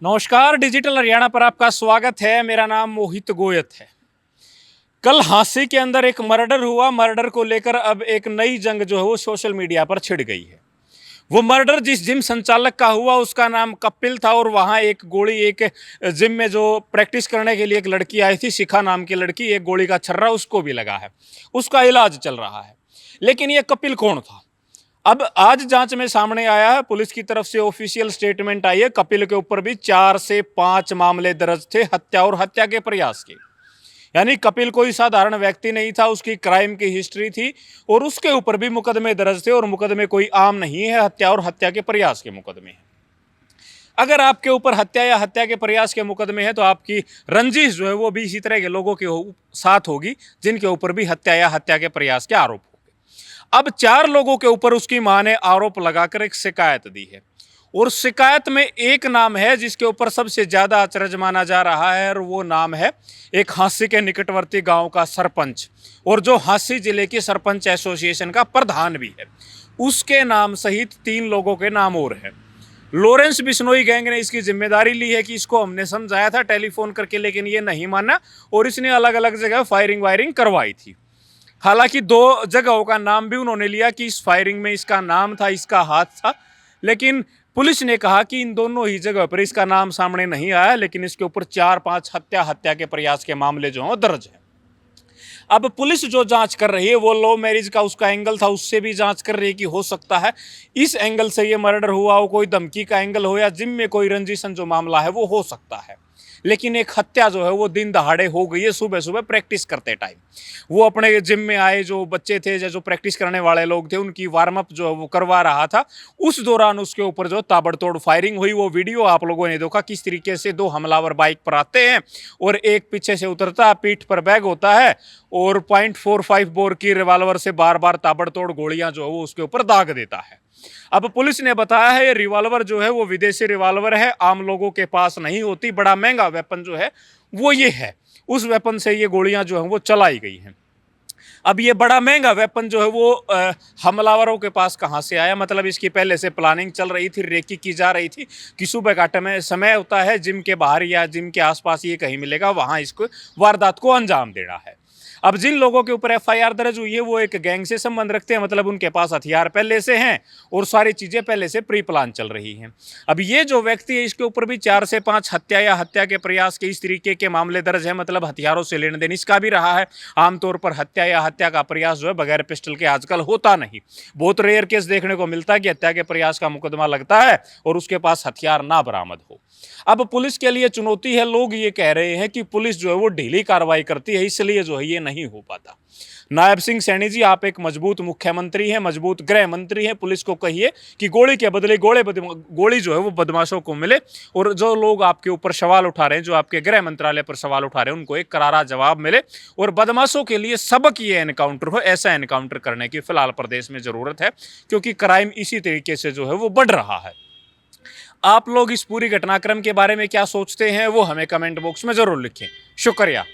नमस्कार, डिजिटल हरियाणा पर आपका स्वागत है। मेरा नाम मोहित गोयत है। कल हांसी के अंदर एक मर्डर हुआ। मर्डर को लेकर अब एक नई जंग जो है वो सोशल मीडिया पर छिड़ गई है। वो मर्डर जिस जिम संचालक का हुआ उसका नाम कपिल था और वहां एक गोली एक जिम में जो प्रैक्टिस करने के लिए एक लड़की आई थी, शिखा नाम की लड़की, एक गोली का छर्रा उसको भी लगा है। उसका इलाज चल रहा है। लेकिन ये कपिल कौन था? अब आज जांच में सामने आया है। पुलिस की तरफ से ऑफिशियल स्टेटमेंट आई है। कपिल के ऊपर भी 4 से 5 मामले दर्ज थे हत्या और हत्या के प्रयास के। यानी कपिल कोई साधारण व्यक्ति नहीं था, उसकी क्राइम की हिस्ट्री थी और उसके ऊपर भी मुकदमे दर्ज थे। और मुकदमे कोई आम नहीं है, हत्या और हत्या के प्रयास के मुकदमे हैं। अगर आपके ऊपर हत्या या हत्या के प्रयास के मुकदमे हैं तो आपकी रंजिश जो है वो भी इसी तरह के लोगों के साथ होगी जिनके ऊपर भी हत्या या हत्या के प्रयास के आरोप। अब 4 लोगों के ऊपर उसकी मां ने आरोप लगाकर एक शिकायत दी है और शिकायत में एक नाम है जिसके ऊपर सबसे ज्यादा अचरज माना जा रहा है और वो नाम है एक हांसी के निकटवर्ती गांव का सरपंच और जो हांसी जिले की सरपंच एसोसिएशन का प्रधान भी है। उसके नाम सहित 3 लोगों के नाम और हैं। लॉरेंस बिश्नोई गैंग ने इसकी जिम्मेदारी ली है कि इसको हमने समझाया था टेलीफोन करके, लेकिन ये नहीं माना और इसने अलग अलग जगह फायरिंग वायरिंग करवाई थी। हालांकि 2 जगहों का नाम भी उन्होंने लिया कि इस फायरिंग में इसका नाम था, इसका हाथ था, लेकिन पुलिस ने कहा कि इन दोनों ही जगह पर इसका नाम सामने नहीं आया। लेकिन इसके ऊपर 4-5 हत्या के प्रयास के मामले जो हैं दर्ज हैं। अब पुलिस जो जांच कर रही है वो लव मैरिज का उसका एंगल था, उससे भी जांच कर रही है कि हो सकता है इस एंगल से ये मर्डर हुआ हो, कोई धमकी का एंगल हो या जिम में कोई रंजिशन जो मामला है वो हो सकता है। लेकिन एक हत्या जो है वो दिन दहाड़े हो गई है। सुबह सुबह प्रैक्टिस करते टाइम वो अपने जिम में आए, जो बच्चे थे जो प्रैक्टिस करने वाले लोग थे उनकी वार्म अप जो है वो करवा रहा था। उस दौरान उसके ऊपर जो ताबड़तोड़ फायरिंग हुई, वो वीडियो आप लोगों ने देखा किस तरीके से 2 हमलावर बाइक पर आते हैं और एक पीछे से उतरता है, पीठ पर बैग होता है और .45 बोर की रिवाल्वर से बार बार ताबड़तोड़ गोलियां जो है वो उसके ऊपर दाग देता है। अब पुलिस ने बताया है ये रिवॉल्वर जो है वो विदेशी रिवॉल्वर है, आम लोगों के पास नहीं होती। बड़ा महंगा वेपन जो है वो ये है, उस वेपन से ये गोलियां जो हैं वो चलाई गई हैं। अब ये बड़ा महंगा वेपन जो है वो हमलावरों के पास कहाँ से आया? मतलब इसकी पहले से प्लानिंग चल रही थी, रेकी की जा रही थी कि सुबह का समय होता है, जिम के बाहर या जिम के आसपास ये कहीं मिलेगा, वहां इसको वारदात को अंजाम देना है। अब जिन लोगों के ऊपर एफआईआर दर्ज हुई है वो एक गैंग से संबंध रखते हैं, मतलब उनके पास हथियार पहले से हैं और सारी चीजें पहले से प्री प्लान चल रही हैं। अब ये जो व्यक्ति है इसके ऊपर भी 4 से 5 हत्या या हत्या के प्रयास के इस तरीके के मामले दर्ज है, मतलब हथियारों से लेन देन इसका भी रहा है। आमतौर पर हत्या या हत्या का प्रयास जो है बगैर पिस्टल के आजकल होता नहीं। बहुत रेयर केस देखने को मिलता है कि हत्या के प्रयास का मुकदमा लगता है और उसके पास हथियार ना बरामद हो। अब पुलिस के लिए चुनौती है। लोग ये कह रहे हैं कि पुलिस जो है वो ढीली कार्रवाई करती है, इसलिए जो है ये नहीं हो पाता। नायब सिंह सैनी जी, आप एक मजबूत मुख्यमंत्री हैं, मजबूत गृह मंत्री हैं, पुलिस को कहिए कि गोली के बदले गोली जो है वो बदमाशों को मिले और जो लोग आपके ऊपर सवाल उठा रहे हैं, जो आपके गृह मंत्रालय पर सवाल उठा रहे हैं, उनको एक करारा जवाब मिले और बदमाशों के लिए सबक ये एनकाउंटर हो। ऐसा एनकाउंटर करने की फिलहाल प्रदेश में जरूरत है क्योंकि क्राइम इसी तरीके से जो है वो बढ़ रहा है। आप लोग इस पूरी घटनाक्रम के बारे में क्या सोचते हैं वो हमें कमेंट बॉक्स में जरूर लिखें। शुक्रिया।